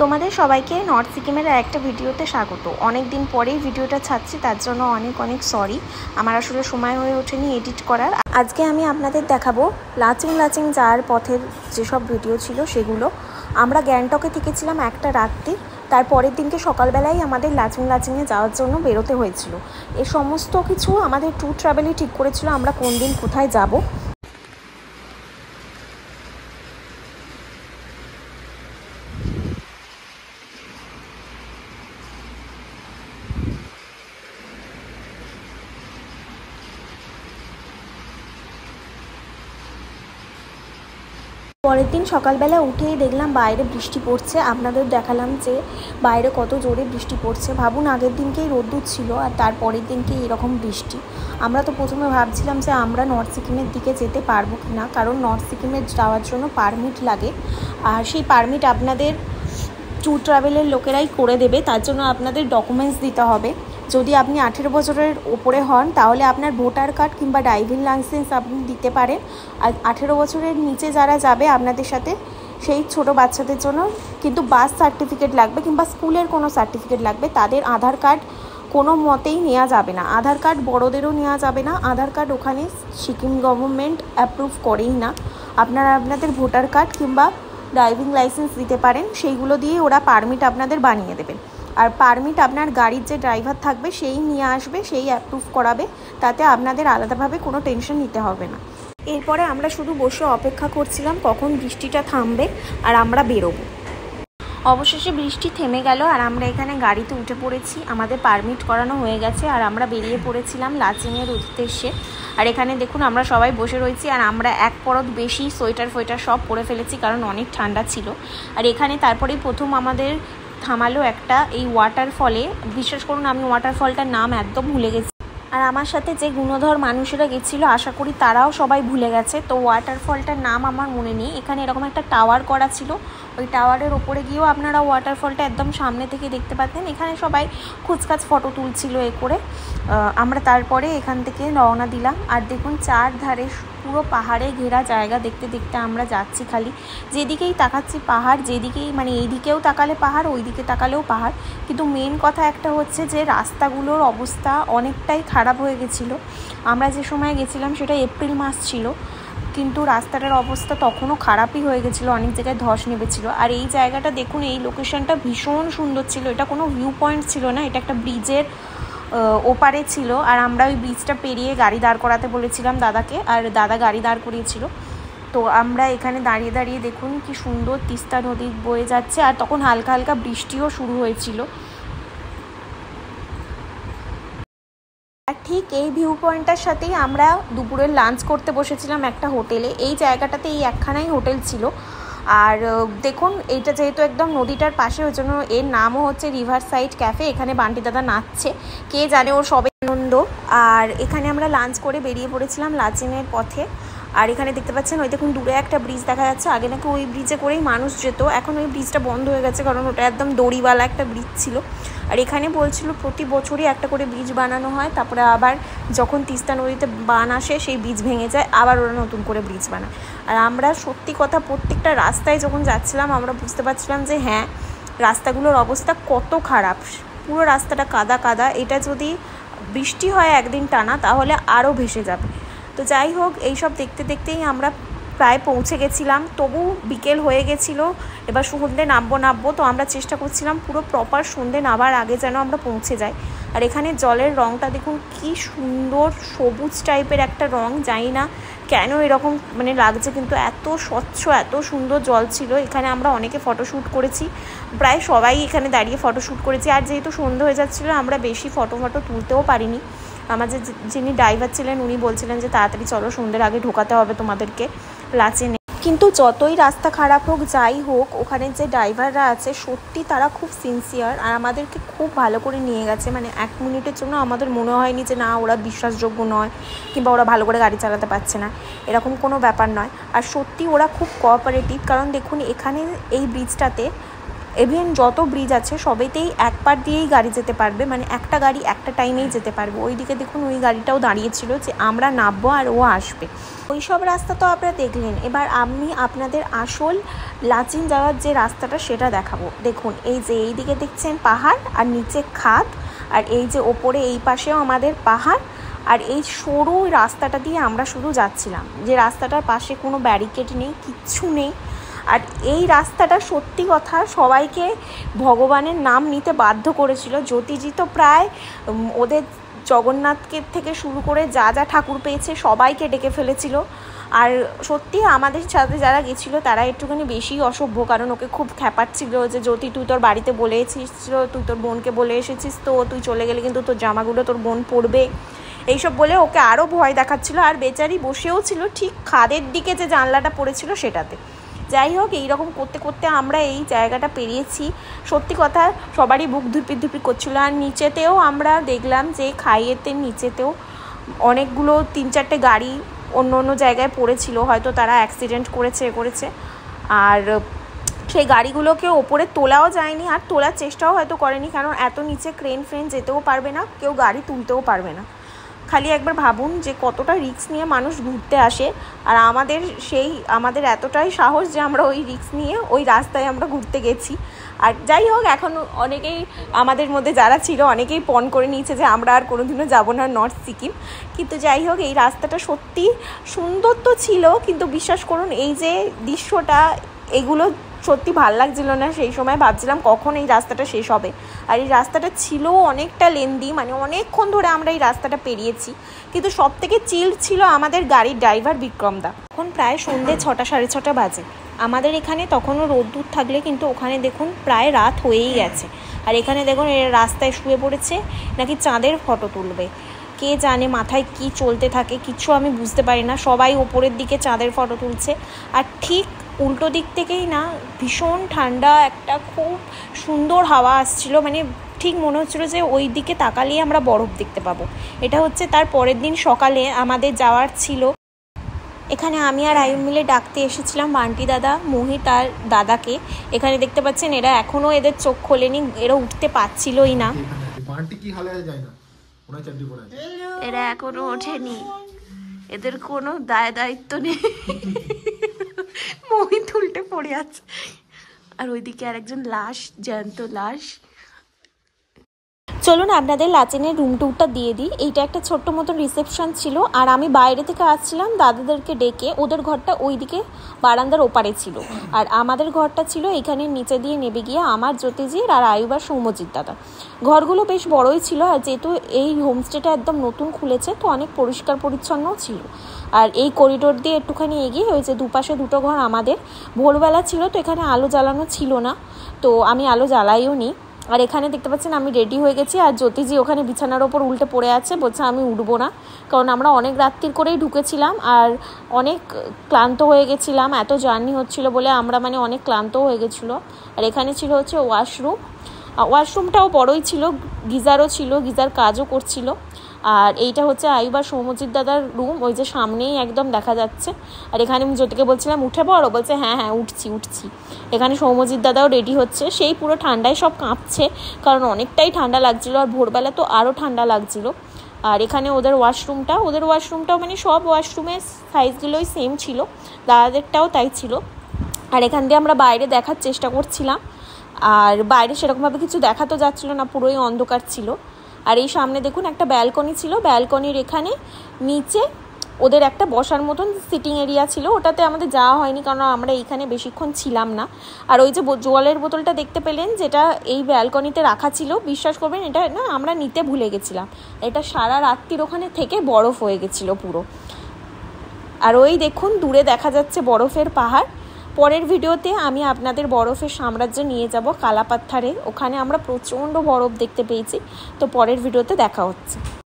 তোমাদের সবাইকে নর্থ সিকিমের একটা ভিডিওতে স্বাগত। অনেক দিন পরেই ভিডিওটা ছাড়ছি, তার জন্য অনেক অনেক সরি। আমার আসলে সময় হয়ে ওঠেনি এডিট করার। আজকে আমি আপনাদের দেখাবো লাচিং লাচিং যাওয়ার পথের যেসব ভিডিও ছিল সেগুলো। আমরা গ্যাংটকে থেকেছিলাম একটা রাত্রি, তার পরের দিনকে সকালবেলায় আমাদের লাচিং লাচিংয়ে যাওয়ার জন্য বেরোতে হয়েছিল। এ সমস্ত কিছু আমাদের ট্যুর ট্রাভেলই ঠিক করেছিল আমরা কোন দিন কোথায় যাব। পরের দিন সকালবেলা উঠেই দেখলাম বাইরে বৃষ্টি পড়ছে। আপনাদের দেখালাম যে বাইরে কত জোরে বৃষ্টি পড়ছে। ভাবুন, আগের দিনকেই রোদ্দুর ছিল আর তার পরের দিনকেই এরকম বৃষ্টি। আমরা তো প্রথমে ভাবছিলাম যে আমরা নর্থ সিকিমের দিকে যেতে পারবো কি না, কারণ নর্থ সিকিমে যাওয়ার জন্য পারমিট লাগে, আর সেই পারমিট আপনাদের ট্যুর ট্রাভেলের লোকেরাই করে দেবে। তার জন্য আপনাদের ডকুমেন্টস দিতে হবে। যদি আপনি 18 বছরের ওপরে হন তাহলে আপনার ভোটার কার্ড কিংবা ড্রাইভিং লাইসেন্স আপনি দিতে পারেন। আর 18 বছরের নিচে যারা যাবে আপনাদের সাথে, সেই ছোট বাচ্চাদের জন্য কিন্তু বার্থ সার্টিফিকেট লাগবে কিংবা স্কুলের কোনো সার্টিফিকেট লাগবে। তাদের আধার কার্ড কোনো মতেই নেওয়া যাবে না। আধার কার্ড বড়োদেরও নেওয়া যাবে না। আধার কার্ড ওখানে সিকিম গভর্নমেন্ট অ্যাপ্রুভ করেই না। আপনারা আপনাদের ভোটার কার্ড কিংবা ড্রাইভিং লাইসেন্স দিতে পারেন, সেইগুলো দিয়ে ওরা পারমিট আপনাদের বানিয়ে দেবেন। আর পারমিট আপনার গাড়ির যে ড্রাইভার থাকবে সেই নিয়ে আসবে, সেই অ্যাপ্রুভ করাবে। তাতে আপনাদের আলাদাভাবে কোনো টেনশন নিতে হবে না। এরপরে আমরা শুধু বসে অপেক্ষা করছিলাম কখন বৃষ্টিটা থামবে আর আমরা বেরোবো। অবশেষে বৃষ্টি থেমে গেল আর আমরা এখানে গাড়িতে উঠে পড়েছি। আমাদের পারমিট করানো হয়ে গেছে আর আমরা বেরিয়ে পড়েছিলাম লাচিংয়ের উদ্দেশ্যে। আর এখানে দেখুন আমরা সবাই বসে রয়েছি আর আমরা এক পরত বেশি সোয়েটার ফোয়েটার সব পরে ফেলেছি, কারণ অনেক ঠান্ডা ছিল। আর এখানে তারপরেই প্রথম আমাদের থামালো একটা এই ওয়াটারফলে। বিশ্বাস করুন, আমি ওয়াটারফলটার নাম একদম ভুলে গেছি। আর আমার সাথে যে গুণধর মানুষেরা গেছিলো আশা করি তারাও সবাই ভুলে গেছে। তো ওয়াটারফলটার নাম আমার মনে নেই। এখানে এরকম একটা টাওয়ার করা ছিল, ওই টাওয়ারের ওপরে গিয়েও আপনারা ওয়াটারফলটা একদম সামনে থেকে দেখতে পাতেন। এখানে সবাই খুচখাচ ফটো তুলছিল এ করে। আমরা তারপরে এখান থেকে রওনা দিলাম। আর দেখুন চারধারে পুরো পাহাড়ে ঘেরা জায়গা, দেখতে দেখতে আমরা যাচ্ছি। খালি যেদিকেই তাকাচ্ছি পাহাড়, যেদিকেই মানে এইদিকেও তাকালে পাহাড়, ওই দিকে তাকালেও পাহাড়। কিন্তু মেন কথা একটা হচ্ছে যে রাস্তাগুলোর অবস্থা অনেকটাই খারাপ হয়ে গেছিলো। আমরা যে সময় গেছিলাম সেটা এপ্রিল মাস ছিল, কিন্তু রাস্তাটার অবস্থা তখনও খারাপই হয়ে গেছিলো, অনেক জায়গায় ধস নেমেছিলো। আর এই জায়গাটা দেখুন, এই লোকেশনটা ভীষণ সুন্দর ছিল। এটা কোনো ভিউ পয়েন্ট ছিল না, এটা একটা ব্রিজের ওপারে ছিল। আর আমরা ওই ব্রিজটা পেরিয়ে গাড়ি দাঁড় করাতে বলেছিলাম দাদাকে, আর দাদা গাড়ি দাঁড় করিয়েছিল। তো আমরা এখানে দাঁড়িয়ে দাঁড়িয়ে দেখুন কি সুন্দর তিস্তা নদী বয়ে যাচ্ছে। আর তখন হালকা হালকা বৃষ্টিও শুরু হয়েছিল। আর ঠিক এই ভিউ পয়েন্টটার সাথেই আমরা দুপুরের লাঞ্চ করতে বসেছিলাম একটা হোটেলে। এই জায়গাটাতে এই একখানাই হোটেল ছিল। আর দেখুন, এইটা যেহেতু একদম নদীটার পাশে, ওই জন্য এর নামও হচ্ছে রিভার সাইড ক্যাফে। এখানে বান্টি দাদা নাচছে, কে জানে ওর সবে আনন্দ। আর এখানে আমরা লাঞ্চ করে বেরিয়ে পড়েছিলাম লাচিংয়ের পথে। আর এখানে দেখতে পাচ্ছেন ওই দেখুন দূরে একটা ব্রিজ দেখা যাচ্ছে। আগে নাকি ওই ব্রিজে করেই মানুষ যেত, এখন ওই ব্রিজটা বন্ধ হয়ে গেছে, কারণ ওটা একদম দড়িওয়ালা একটা ব্রিজ ছিল। আর এখানে বলছিল প্রতি বছরই একটা করে ব্রিজ বানানো হয়, তারপরে আবার যখন তিস্তা নদীতে বান আসে সেই ব্রিজ ভেঙে যায়, আবার ওরা নতুন করে ব্রিজ বানায়। আর আমরা সত্যি কথা প্রত্যেকটা রাস্তায় যখন যাচ্ছিলাম আমরা বুঝতে পারছিলাম যে হ্যাঁ, রাস্তাগুলোর অবস্থা কত খারাপ। পুরো রাস্তাটা কাদা কাদা। এটা যদি বৃষ্টি হয় একদিন টানা তাহলে আরও ভেসে যাবে। তো যাই হোক, এইসব দেখতে দেখতেই আমরা প্রায় পৌঁছে গেছিলাম। তবু বিকেল হয়ে গেছিলো, এবার সন্ধ্যে নামবো। তো আমরা চেষ্টা করছিলাম পুরো প্রপার সন্ধ্যে নামার আগে যেন আমরা পৌঁছে যাই। আর এখানে জলের রঙটা দেখুন কি সুন্দর, সবুজ টাইপের একটা রঙ। জানি না কেন এরকম মানে লাগছে, কিন্তু এত স্বচ্ছ এত সুন্দর জল ছিল। এখানে আমরা অনেকে ফটোশ্যুট করেছি, প্রায় সবাই এখানে দাঁড়িয়ে ফটোশ্যুট করেছি। আর যেহেতু সন্ধ্যে হয়ে যাচ্ছিলো আমরা বেশি ফটো তুলতেও পারিনি। আমাদের যিনি ড্রাইভার ছিলেন উনি বলছিলেন যে তাড়াতাড়ি চলো, সন্ধ্যের আগে ঢোকাতে হবে তোমাদেরকে লাচেনে। কিন্তু যতই রাস্তা খারাপ হোক যাই হোক, ওখানে যে ড্রাইভাররা আছে সত্যি তারা খুব সিনসিয়ার আর আমাদেরকে খুব ভালো করে নিয়ে গেছে। মানে এক মিনিটের জন্য আমাদের মনে হয়নি যে না ওরা বিশ্বাসযোগ্য নয় কিংবা ওরা ভালো করে গাড়ি চালাতে পারছে না, এরকম কোনো ব্যাপার নয়। আর সত্যি ওরা খুব কোঅপারেটিভ, কারণ দেখুন এখানে এই ব্রিজটাতে ইভেন যত ব্রিজ আছে সবেতেই এক পার দিয়েই গাড়ি যেতে পারবে, মানে একটা গাড়ি একটা টাইমেই যেতে পারবে। ওইদিকে দেখুন ওই গাড়িটাও দাঁড়িয়েছিল যে আমরা নামবো আর ও আসবে। ওই সব রাস্তা তো আপনারা দেখলেন। এবার আমি আপনাদের আসল লাচিন যাওয়ার যে রাস্তাটা সেটা দেখাবো। দেখুন এই যে এইদিকে দেখছেন পাহাড় আর নিচে খাদ, আর এই যে ওপরে এই পাশেও আমাদের পাহাড়, আর এই সরু রাস্তাটা দিয়ে আমরা শুধু যাচ্ছিলাম, যে রাস্তাটার পাশে কোনো ব্যারিকেড নেই, কিচ্ছু নেই। আর এই রাস্তাটা সত্যি কথা সবাইকে ভগবানের নাম নিতে বাধ্য করেছিল। জ্যোতিজি তো প্রায় ওদের জগন্নাথকে থেকে শুরু করে যা যা ঠাকুর পেয়েছে সবাইকে ডেকে ফেলেছিল। আর সত্যি আমাদের সাথে যারা গেছিলো তারা একটুখানি বেশি অসভ্য, কারণ ওকে খুব খ্যাপাচ্ছিল যে জ্যোতি তুই তোর বাড়িতে বলে এসেছিস, তুই তোর বোনকে বলে এসেছিস, তো তুই চলে গেলে কিন্তু তোর জামাগুলো তোর বোন পরবে, এইসব বলে ওকে আরও ভয় দেখাচ্ছিল। আর বেচারি বসেও ছিল ঠিক খাদের দিকে যে জানলাটা পড়েছিল সেটাতে। যাই হোক, এইরকম করতে করতে আমরা এই জায়গাটা পেরিয়েছি। সত্যি কথা সবারই বুক ধুপি ধুপি করছিল। আর নিচেতেও আমরা দেখলাম যে খাইয়েতে নিচেতেও অনেকগুলো 3-4টে গাড়ি অন্য অন্য জায়গায় পড়েছিল, হয়তো তারা অ্যাক্সিডেন্ট করেছে। আর সেই গাড়িগুলোকে ওপরে তোলাও যায়নি, আর তোলার চেষ্টাও হয়তো করেনি, কারণ এত নিচে ক্রেন যেতেও পারবে না, কেউ গাড়ি তুলতেও পারবে না। খালি একবার ভাবুন যে কতটা রিস্ক নিয়ে মানুষ ঘুরতে আসে। আর আমাদের এতটাই সাহস যে আমরা ওই রিস্ক নিয়ে ওই রাস্তায় আমরা ঘুরতে গেছি। আর যাই হোক, এখন অনেকেই আমাদের মধ্যে যারা ছিল অনেকেই পণ করে নিয়েছে যে আমরা আর কোনোদিনও যাবো না নর্থ সিকিম। কিন্তু যাই হোক, এই রাস্তাটা সত্যি সুন্দর তো ছিল, কিন্তু বিশ্বাস করুন এই যে দৃশ্যটা, এগুলো সত্যি ভাল লাগছিল না। সেই সময় ভাবছিলাম কখন এই রাস্তাটা শেষ হবে। আর এই রাস্তাটা ছিল অনেকটা লেন্দি, মানে অনেকক্ষণ ধরে আমরা এই রাস্তাটা পেরিয়েছি। কিন্তু সব থেকে চিল ছিল আমাদের গাড়ির ড্রাইভার বিক্রমদা। এখন প্রায় সন্ধ্যে 6টা 6:30 বাজে। আমাদের এখানে তখনও রোদ্দুর থাকলে কিন্তু ওখানে দেখুন প্রায় রাত হয়েই গেছে। আর এখানে দেখুন রাস্তায় শুয়ে পড়েছে, নাকি চাঁদের ফটো তুলবে। কে জানে মাথায় কি চলতে থাকে, কিচ্ছু আমি বুঝতে পারি না। সবাই ওপরের দিকে চাঁদের ফটো তুলছে, আর ঠিক উল্টো দিক থেকেই না ভীষণ ঠান্ডা একটা খুব সুন্দর হাওয়া আসছিল। মানে ঠিক মনে হচ্ছিলো যে ওই দিকে তাকালেই আমরা বরফ দেখতে পাবো। এটা হচ্ছে তার পরের দিন সকালে আমাদের যাওয়ার ছিল। এখানে আমি আর আয়ুন মিলে ডাকতে এসেছিলাম বান্টি দাদা, মোহিত আর দাদাকে। এখানে দেখতে পাচ্ছেন এরা এখনও এদের চোখ খোলেনি, এরা উঠতে পারছিলই না। এরা এখনো ওঠেনি, এদের কোনো দায়িত্ব নেই। মোহিত উল্টে পড়ে আছে, আর ওইদিকে আরেকজন লাশ, জ্যান্ত লাশ। চলুন আপনাদের লাচেনের রুম টুরটা দিয়ে দিই। এইটা একটা ছোট্ট মতন রিসেপশন ছিল। আর আমি বাইরে থেকে আসছিলাম দাদাদেরকে ডেকে, ওদের ঘরটা ওইদিকে বারান্দার ওপারে ছিল, আর আমাদের ঘরটা ছিল এখানে নিচে দিয়ে নেমে গিয়ে আমার জ্যোতিজির আর আয়ুবার সৌম্যজিৎ দাদা। ঘরগুলো বেশ বড়ই ছিল, আর যেহেতু এই হোমস্টেটা একদম নতুন খুলেছে তো অনেক পরিষ্কার পরিচ্ছন্নও ছিল। আর এই করিডোর দিয়ে একটুখানি এগিয়ে হয়েছে, দুপাশে দুটো ঘর আমাদের। ভোরবেলা ছিল তো এখানে আলো জ্বালানো ছিল না, তো আমি আলো জ্বালাইও নি। আর এখানে দেখতে পাচ্ছেন আমি রেডি হয়ে গেছি, আর জ্যোতিজি ওখানে বিছানার ওপর উল্টে পড়ে আছে, বলছে আমি উঠবো না, কারণ আমরা অনেক রাত্রির করেই ঢুকেছিলাম আর অনেক ক্লান্ত হয়ে গেছিলাম। এত জার্নি হচ্ছিল বলে আমরা মানে অনেক ক্লান্তও হয়ে গেছিলো। আর এখানে ছিল হচ্ছে ওয়াশরুমটাও বড়ই ছিল, গিজারও ছিল, গিজার কাজও করছিল। আর এইটা হচ্ছে আয়ুবার সৌম্যজিৎ দাদার রুম, ওই যে সামনেই একদম দেখা যাচ্ছে। আর এখানে আমি জ্যোতিকে বলছিলাম উঠে পড়ো, বলছে হ্যাঁ উঠছি। এখানে সৌম্যজিৎ দাদাও রেডি হচ্ছে, সেই পুরো ঠান্ডায় সব কাঁপছে, কারণ অনেকটাই ঠান্ডা লাগছিলো, আর ভোরবেলা তো আরও ঠান্ডা লাগছিলো। আর এখানে ওদের ওয়াশরুমটাও মানে সব ওয়াশরুমের সাইজগুলোই সেম ছিল, দাদাদেরটাও তাই ছিল। আর এখান দিয়ে আমরা বাইরে দেখার চেষ্টা করছিলাম, আর বাইরে সেরকমভাবে কিছু দেখা তো যাচ্ছিলো না, পুরোই অন্ধকার ছিল। আর এই সামনে দেখুন একটা ব্যালকনি ছিল, ব্যালকনির এখানে নিচে ওদের একটা বসার মতন সিটিং এরিয়া ছিল, ওটাতে আমাদের যাওয়া হয়নি কারণ আমরা এইখানে বেশিক্ষণ ছিলাম না। আর ওই যে জলের বোতলটা দেখতে পেলেন যেটা এই ব্যালকনিতে রাখা ছিল, বিশ্বাস করবেন এটা না আমরা নিতে ভুলে গেছিলাম, এটা সারা রাত্রির ওখানে থেকে বরফ হয়ে গেছিলো পুরো। আর ওই দেখুন দূরে দেখা যাচ্ছে বরফের পাহাড়। পরের ভিডিওতে আমি আপনাদের বরফের সাম্রাজ্য নিয়ে যাব কালাপাত্থারে, ওখানে আমরা প্রচণ্ড বরফ দেখতে পেয়েছি। তো পরের ভিডিওতে দেখা হচ্ছে।